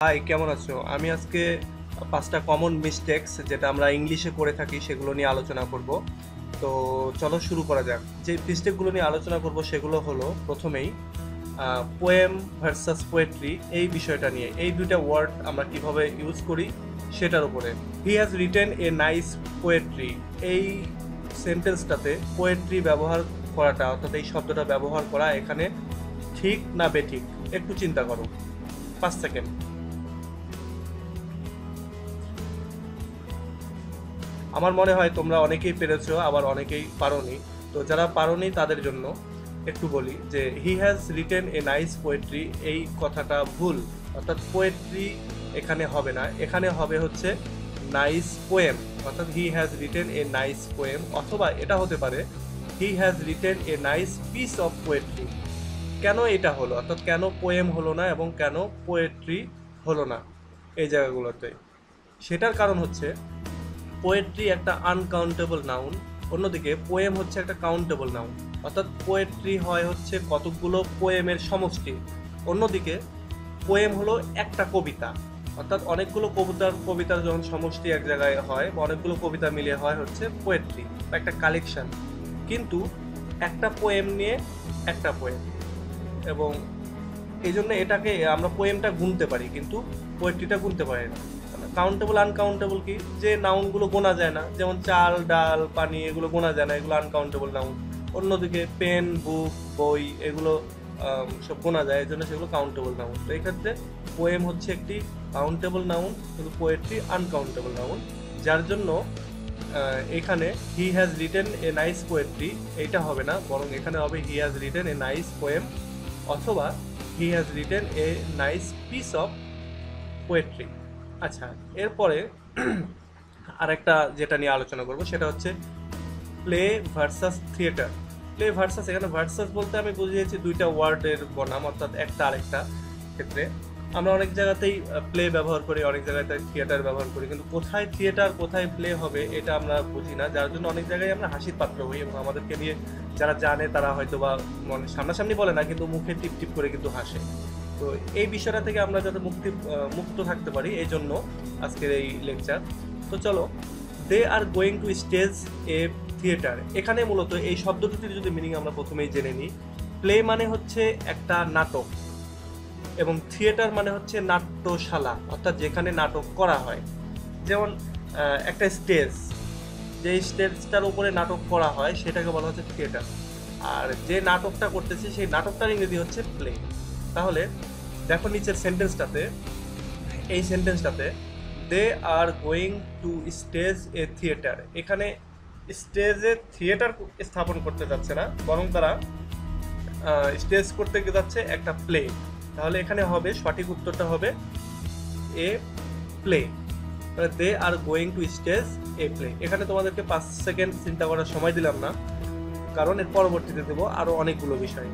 High, কেমন আছো? আমি আজকে 5টা কমন মিস্টেকস যেটা আমরা ইংলিশে করে থাকি সেগুলো নিয়ে আলোচনা করব। তো চলো শুরু করা যাক। যে মিস্টেকগুলো নিয়ে আলোচনা করব সেগুলো হলো প্রথমেই পোয়েম ভার্সাস পোয়েট্রি, এই বিষয়টা নিয়ে। এই দুইটা ওয়ার্ড আমরা কিভাবে ইউজ করি সেটার উপরে। হি has written a nice poetry, এই সেন্টেন্সটাতে পোয়েট্রি ব্যবহার করাটা, অর্থাৎ এই শব্দটা ব্যবহার করা এখানে ঠিক না বেঠিক একটু চিন্তা করো। 5 সেকেন্ড। আমার মনে হয় তোমরা অনেকেই পেরেছো, আবার অনেকেই পারোনি। তো যারা পারোনি তাদের জন্য একটু বলি যে হি has written a nice poetry, এই কথাটা ভুল। অর্থাৎ পোয়েট্রি এখানে হবে না, এখানে হবে হচ্ছে নাইস পোয়েম। অর্থাৎ হি has written a nice poem, অথবা এটা হতে পারে হি has written a nice piece of poetry. কেন এটা হলো, অর্থাৎ কেন পোয়েম হলো না এবং কেন পোয়েট্রি হলো না এই জায়গাগুলোতে, সেটার কারণ হচ্ছে পোয়েট্রি একটা আনকাউন্টেবল নাউন, অন্যদিকে পোয়েম হচ্ছে একটা কাউন্টেবল নাউন। অর্থাৎ পোয়েট্রি হয় হচ্ছে কতকগুলো পোয়েমের সমষ্টি, অন্যদিকে পোয়েম হলো একটা কবিতা। অর্থাৎ অনেকগুলো কবিতার যখন সমষ্টি এক জায়গায় হয় বা অনেকগুলো কবিতা মিলিয়ে হয় হচ্ছে পোয়েট্রি বা একটা কালেকশন। কিন্তু একটা পোয়েম নিয়ে একটা পোয়েম, এবং এই জন্য এটাকে আমরা পোয়েমটা গুনতে পারি কিন্তু পোয়েট্রিটা গুনতে পারি না। কাউন্টেবল আনকাউন্টেবল কি, যে নাউনগুলো গোনা যায় না, যেমন চাল ডাল পানি, এগুলো গোনা যায় না, এগুলো আনকাউন্টেবল নাউন। অন্যদিকে পেন বুক বই এগুলো সব গোনা যায়, এই জন্য সেগুলো কাউন্টেবল নাউন। তো এই ক্ষেত্রে পোয়েম হচ্ছে একটি কাউন্টেবল নাউন কিন্তু পোয়েট্রি আনকাউন্টেবল নাউন, যার জন্য এখানে he has written a nice poetry এইটা হবে না, বরং এখানে হবে he has written a nice poem, অথবা he has written a nice piece of poetry. আচ্ছা, এরপরে আরেকটা যেটা নিয়ে আলোচনা করব সেটা হচ্ছে play versus theatre. Play versus, এখানে ভার্সাস বলতে আমি বুঝিয়েছি দুইটা ওয়ার্ডের বনাম, অর্থাৎ একটা আরেকটা ক্ষেত্রে আমরা অনেক জায়গাতেই প্লে ব্যবহার করি, অনেক জায়গাতে থিয়েটার ব্যবহার করি, কিন্তু কোথায় থিয়েটার কোথায় প্লে হবে এটা আমরা বুঝি না, যার জন্য অনেক জায়গায় আমরা হাসির পাত্র হই এবং আমাদেরকে নিয়ে যারা জানে তারা হয়তো বা মানে সামনাসামনি বলে না কিন্তু মুখে টিপ টিপ করে কিন্তু হাসে। তো এই বিষয়টা থেকে আমরা যাতে মুক্ত থাকতে পারি এই জন্য আজকের এই লেকচার। তো চলো, they are going to stage a theatre, এখানে মূলত এই শব্দ দুটির যদি মিনিং আমরা প্রথমেই জেনে নিই। প্লে মানে হচ্ছে একটা নাটক এবং থিয়েটার মানে হচ্ছে নাট্যশালা, অর্থাৎ যেখানে নাটক করা হয়। যেমন একটা স্টেজ, যে স্টেজটার উপরে নাটক করা হয় সেটাকে বলা হচ্ছে থিয়েটার, আর যে নাটকটা করতেছে সেই নাটকটার ইংরেজি হচ্ছে প্লে। তাহলে দেখো নিচের সেন্টেন্সটাতে, এই সেন্টেন্সটাতে they are going to stage a theatre, এখানে স্টেজে থিয়েটার স্থাপন করতে যাচ্ছে না, বরং তারা স্টেজ করতে যাচ্ছে একটা প্লে। তাহলে এখানে হবে সঠিক উত্তরটা হবে এ প্লে, মানে they are going to stage a play. এখানে তোমাদেরকে 5 সেকেন্ড চিন্তা করার সময় দিলাম না, কারণ এর পরবর্তীতে দেবো আরও অনেকগুলো বিষয়।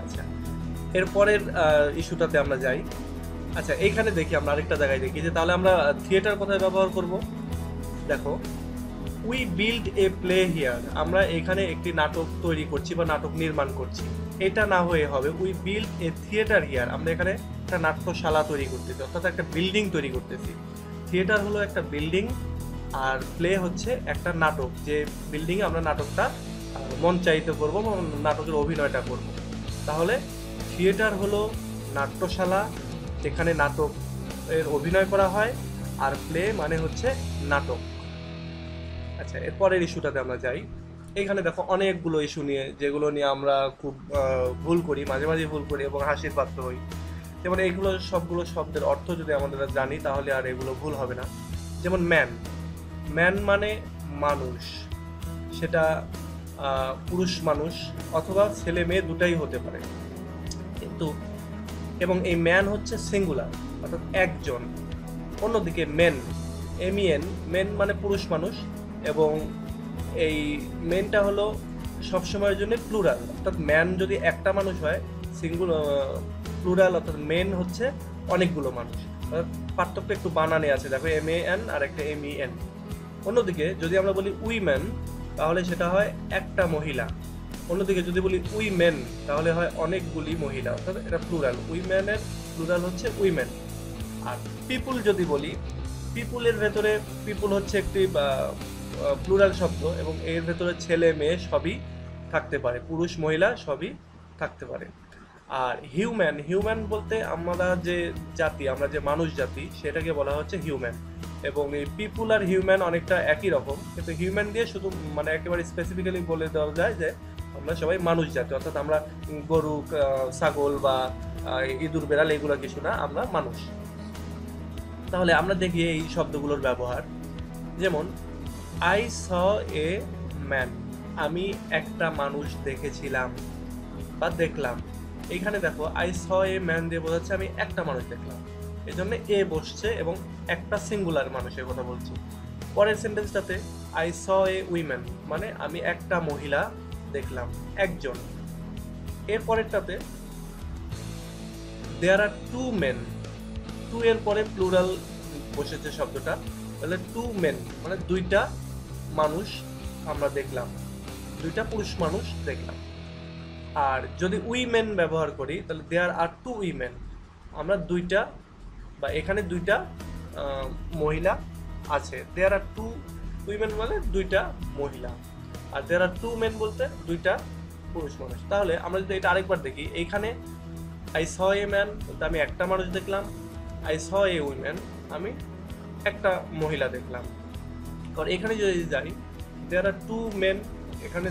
আচ্ছা, এরপরের ইস্যুটাতে আমরা যাই। আচ্ছা, এইখানে দেখি আমরা আরেকটা জায়গায় দেখি যে তাহলে আমরা থিয়েটার কোথায় ব্যবহার করব। দেখো, we build a play here, আমরা এখানে একটি নাটক তৈরি করছি বা নাটক নির্মাণ করছি। এটা না হয়ে হবে we build a theatre here, আমরা এখানে একটা নাট্যশালা তৈরি করতেছি, অর্থাৎ একটা বিল্ডিং তৈরি করতেছি। থিয়েটার হলো একটা বিল্ডিং আর প্লে হচ্ছে একটা নাটক, যে বিল্ডিংয়ে আমরা নাটকটা মঞ্চায়িত করবো বা নাটকের অভিনয়টা করব। তাহলে থিয়েটার হলো নাট্যশালা যেখানে নাটক এর অভিনয় করা হয়, আর প্লে মানে হচ্ছে নাটক। আচ্ছা, এরপরের ইস্যুটাতে আমরা যাই। এখানে দেখো অনেকগুলো ইস্যু নিয়ে, যেগুলো নিয়ে আমরা খুব ভুল করি, মাঝে মাঝে ভুল করি এবং হাসির পাত্র হই। যেমন এইগুলো সবগুলো শব্দের অর্থ যদি আমাদের জানি তাহলে আর এগুলো ভুল হবে না। যেমন ম্যান, ম্যান মানে মানুষ, সেটা পুরুষ মানুষ অথবা ছেলে মেয়ে দুটাই হতে পারে, কিন্তু এবং এই ম্যান হচ্ছে সিঙ্গুলার অর্থাৎ একজন। অন্যদিকে মেন, এমইএন, মেন মানে পুরুষ মানুষ, এবং এই মেনটা হলো সবসময়ের জন্য প্লুরাল, অর্থাৎ ম্যান যদি একটা মানুষ হয়, প্লুরাল অর্থাৎ মেন হচ্ছে অনেকগুলো মানুষ। পার্থক্য একটু বানানে আছে, দেখো MAN আর একটা MEN। অন্যদিকে যদি আমরা বলি উইমেন তাহলে সেটা হয় একটা মহিলা, অন্যদিকে যদি বলি উইমেন তাহলে হয় অনেকগুলি মহিলা, অর্থাৎ এটা প্লুরাল। উইমেনের প্লুরাল হচ্ছে উইমেন। আর পিপুল যদি বলি, পিপুলের ভেতরে পিপুল হচ্ছে একটি প্লুরাল শব্দ এবং এর ভেতরে ছেলে মেয়ে সবই থাকতে পারে, পুরুষ মহিলা সবই থাকতে পারে। আর হিউম্যান, হিউম্যান বলতে আমরা যে জাতি, আমরা যে মানুষ জাতি, সেটাকে বলা হচ্ছে হিউম্যান। এবং এই পিপুল আর হিউম্যান অনেকটা একই রকম, কিন্তু হিউম্যান দিয়ে শুধু মানে একেবারে স্পেসিফিক্যালি বলে দেওয়া যায় যে আমরা সবাই মানুষ জাতি, অর্থাৎ আমরা গরু, ছাগল বা ইঁদুর বেড়াল এগুলো কিছু না, আমরা মানুষ। তাহলে আমরা দেখি এই শব্দগুলোর ব্যবহার। যেমন আই স এ ম্যান, আমি একটা মানুষ দেখেছিলাম বা দেখলাম। এইখানে দেখো আই স এ ম্যান দিয়ে বোঝাচ্ছে আমি একটা মানুষ দেখলাম, এই জন্য এ বসছে এবং একটা সিঙ্গুলার মানুষের কথা বলছি। পরের সেন্টেন্সটাতে আই স এ উইমেন, মানে আমি একটা মহিলা দেখলাম, একজন। এর পরেরটাতে দেয়ার আর টু মেন, টু এর পরে প্লুরাল বসেছে শব্দটা, তাহলে টু মেন মানে দুইটা মানুষ আমরা দেখলাম, দুইটা পুরুষ মানুষ দেখলাম। আর যদি উইমেন ব্যবহার করি তাহলে দেয়ার আর টু উইমেন, আমরা দুইটা বা এখানে দুইটা মহিলা আছে। দেয়ার আর টু উইমেন মানে দুইটা মহিলা, আর দেয়ার আর টু মেন বলতে দুইটা পুরুষ মানুষ। তাহলে আমরা যদি এটা আরেকবার দেখি, এইখানে আই স এ ম্যান বলতে আমি একটা মানুষ দেখলাম, আই স এ উইমেন আমি একটা মহিলা দেখলাম। কারণ এখানে যদি যাই দেয়ার আর টু মেন, এখানে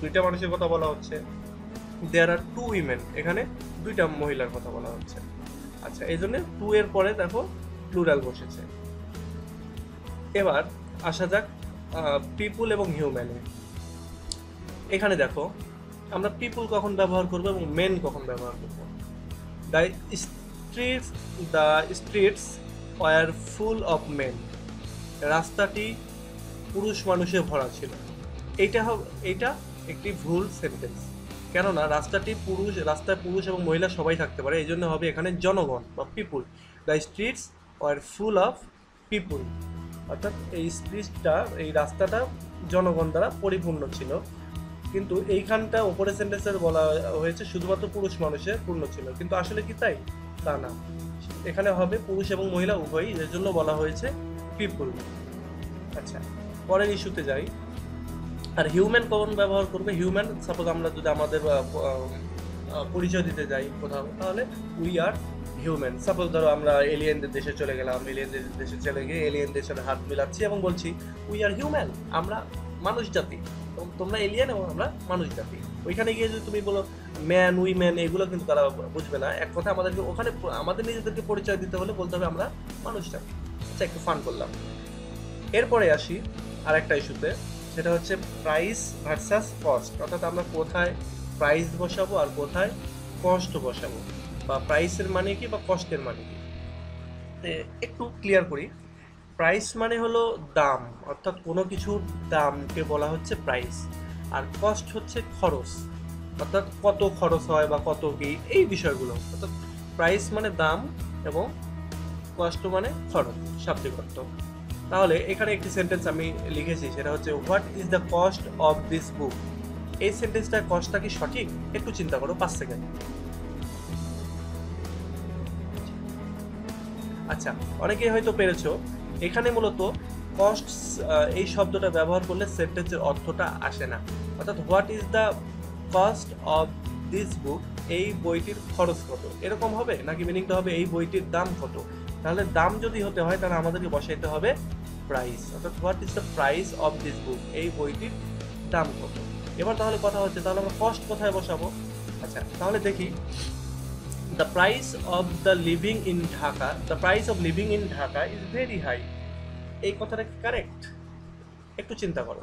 দুইটা মানুষের কথা বলা হচ্ছে, দেয়ার আর টু উইমেন এখানে দুইটা মহিলার কথা বলা হচ্ছে। আচ্ছা, এই জন্য টু এর পরে দেখো প্লুরাল বসেছে। এবার আসা যাক পিপুল এবং হিউম্যানে। এখানে দেখো আমরা পিপুল কখন ব্যবহার করবো এবং মেন কখন ব্যবহার করবো। The streets were full of men, রাস্তাটি পুরুষ মানুষে ভরা ছিল। এইটা একটি ভুল সেন্টেন্স, কেননা রাস্তায় পুরুষ এবং মহিলা সবাই থাকতে পারে, এই জন্য হবে এখানে জনগণ বা people. The streets were full of people, অর্থাৎ এই রাস্তাটা জনগণ দ্বারা পরিপূর্ণ ছিল। কিন্তু এইখানটা ওপরের সেন্টেন্সে বলা হয়েছে শুধুমাত্র পুরুষ মানুষের পূর্ণ ছিল, কিন্তু আসলে কি তাই? তা না, এখানে হবে পুরুষ এবং মহিলা উভয়ই, এর জন্য বলা হয়েছে পিপুল। আচ্ছা, পরের ইস্যুতে যাই। আর হিউম্যান কখন ব্যবহার করবে? হিউম্যান সাপোজ আমরা যদি আমাদের পরিচয় দিতে যাই কোথাও, তাহলে উই আর হিউম্যান। সাপোজ ধরো আমরা এলিয়েনদের দেশে চলে গেলাম, এলিয়েনদের দেশে চলে গিয়ে এলিয়েনদের সাথে হাত মিলাচ্ছি এবং বলছি উই আর হিউম্যান, আমরা মানুষ জাতি, তোমরা এলিয়েন এবং আমরা মানুষ জাতি। ওইখানে গিয়ে যদি তুমি বলো ম্যান উইম্যান, এগুলো কিন্তু তারা বুঝবে না। এক কথা আমাদেরকে ওখানে আমাদের নিজেদেরকে পরিচয় দিতে হলে বলতে হবে আমরা মানুষ জাতি। আচ্ছা, একটু ফান করলাম। এরপরে আসি আর একটা ইস্যুতে, সেটা হচ্ছে প্রাইস ভার্সাস কস্ট, অর্থাৎ আমরা কোথায় প্রাইস বসাবো আর কোথায় কস্ট বসাবো, বা প্রাইসের মানে কি বা কস্টের মানে কি। একটু ক্লিয়ার করি। প্রাইস মানে হলো দাম, অর্থাৎ কোনো কিছুর দামকে বলা হচ্ছে প্রাইস। আর কস্ট হচ্ছে খরচ, অর্থাৎ কত খরচ হয় বা কত কি, এই বিষয়গুলো। অর্থাৎ প্রাইস মানে দাম এবং কস্ট মানে খরচ, শাব্দিক অর্থ। তাহলে এখানে একটি সেন্টেন্স আমি লিখেছি, সেটা হচ্ছে what is the cost of this book. এই সেন্টেন্সটার কস্টটা কি সঠিক? একটু চিন্তা করো 5 সেকেন্ড। আচ্ছা, অনেকেই হয়তো পেরেছো। এখানে মূলত কস্ট এই শব্দটা ব্যবহার করলে সেন্টেন্সের অর্থটা আসে না। অর্থাৎ what is the cost of this book, এই বইটির খরচ কত, এরকম হবে নাকি মিনিংটা হবে এই বইটির দাম কত? তাহলে দাম যদি হতে হয় তাহলে আমাদেরকে বসাইতে হবে প্রাইস, অর্থাৎ what is the price of this book, এই বইটির দাম কত। এবার তাহলে কথা হচ্ছে তাহলে আমরা কস্ট কোথায় বসাবো? আচ্ছা, তাহলে দেখি the price of living in Dhaka is very high, এই কথাটা কি কারেক্ট? একটু চিন্তা করো।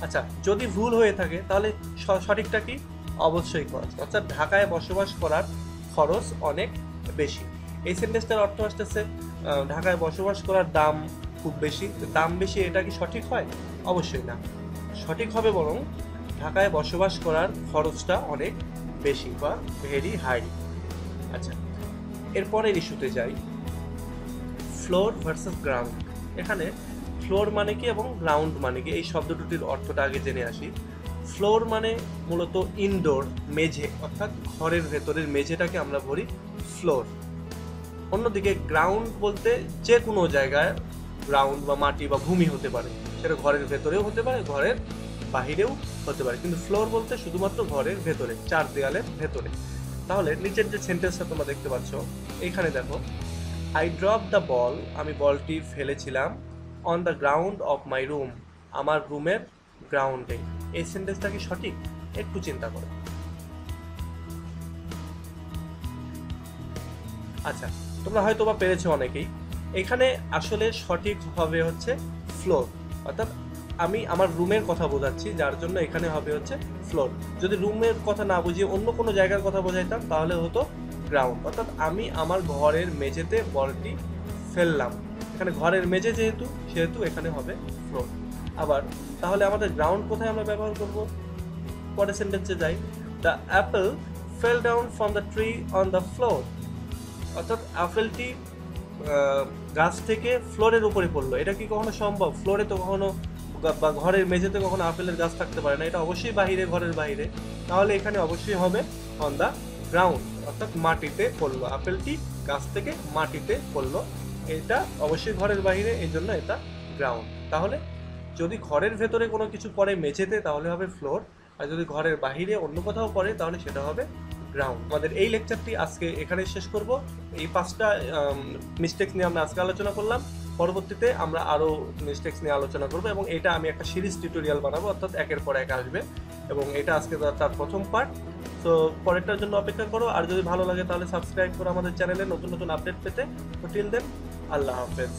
আচ্ছা, যদি ভুল হয়ে থাকে তাহলে সঠিকটা কি? অবশ্যই কস্ট, অর্থাৎ ঢাকায় বসবাস করার খরচ অনেক বেশি। এই সেন্টেন্সটার অর্থ আসতেছে ঢাকায় বসবাস করার দাম খুব বেশি। দাম বেশি, এটা কি সঠিক হয়? অবশ্যই না। সঠিক হবে বরং ঢাকায় বসবাস করার খরচটা অনেক বেশি বা ভেরি হাই। আচ্ছা, এরপরের ইস্যুতে যাই, ফ্লোর ভার্সেস গ্রাউন্ড। এখানে ফ্লোর মানে কি এবং গ্রাউন্ড মানে কি, এই শব্দ দুটির অর্থটা আগে জেনে আসি। ফ্লোর মানে মূলত ইনডোর মেঝে, অর্থাৎ ঘরের ভেতরের মেঝেটাকে আমরা বলি ফ্লোর। অন্যদিকে গ্রাউন্ড বলতে যে কোনো জায়গায় গ্রাউন্ড বা মাটি বা ভূমি হতে পারে, সেটা ঘরের ভেতরেও হতে পারে, ঘরের বাহিরেও হতে পারে, কিন্তু ফ্লোর বলতে শুধুমাত্র ঘরের ভেতরে, চার দেয়ালের ভেতরে। তাহলে নিচের যে সেন্টেন্সটা তোমরা দেখতে পাচ্ছ, এইখানে দেখো, আই ড্রপ দ্য বল, আমি বলটি ফেলেছিলাম, on the ground of my room, আমার রুমের গ্রাউন্ডে। এই সেন্টেন্সটা কি সঠিক? একটু চিন্তা করো। আচ্ছা, তোমরা হয়তো বা পেরেছো অনেকেই। এখানে আসলে সঠিক হবে হচ্ছে ফ্লোর, অর্থাৎ আমি আমার রুমের কথা বোঝাচ্ছি, যার জন্য এখানে হবে হচ্ছে ফ্লোর। যদি রুমের কথা না বুঝিয়ে অন্য কোনো জায়গার কথা বোঝাইতাম তাহলে হতো গ্রাউন্ড, অর্থাৎ আমি আমার ঘরের মেঝেতে বলটি ফেললাম। এখানে ঘরের মেঝে যেহেতু, সেহেতু এখানে হবে ফ্লোর। আবার তাহলে আমাদের গ্রাউন্ড কোথায় আমরা ব্যবহার করব? পরের সেন্টেন্সে যাই, the Apple fail down from the tree on the floor, অর্থাৎ আপেলটি গাছ থেকে ফ্লোরের উপরে পড়লো। এটা কি কখনো সম্ভব? ফ্লোরে তো কখনো বা ঘরের মেঝেতে কখনো আপেলের গাছ থাকতে পারে না, এটা অবশ্যই বাহিরে, ঘরের বাইরে। তাহলে এখানে অবশ্যই হবে অন দ্য গ্রাউন্ড, অর্থাৎ মাটিতে পড়লো, আপেলটি গাছ থেকে মাটিতে পড়লো। এটা অবশ্যই ঘরের বাইরে, এই জন্য এটা গ্রাউন্ড। তাহলে যদি ঘরের ভেতরে কোনো কিছু পড়ে মেঝেতে তাহলে হবে ফ্লোর, আর যদি ঘরের বাহিরে অন্য কোথাও পড়ে তাহলে সেটা হবে গ্রাউন্ড। আমাদের এই লেকচারটি আজকে এখানে শেষ করব। এই 5টা মিস্টেক্স নিয়ে আমরা আজকে আলোচনা করলাম। পরবর্তীতে আমরা আরও মিস্টেক্স নিয়ে আলোচনা করব, এবং এটা আমি একটা সিরিজ টিউটোরিয়াল বানাবো, অর্থাৎ একের পর এক আসবে, এবং এটা আজকে তার প্রথম পার্ট। তো পরেরটার জন্য অপেক্ষা করো, আর যদি ভালো লাগে তাহলে সাবস্ক্রাইব করো আমাদের চ্যানেলে নতুন নতুন আপডেট পেতে। তো টিল দেন, আল্লাহ হাফেজ।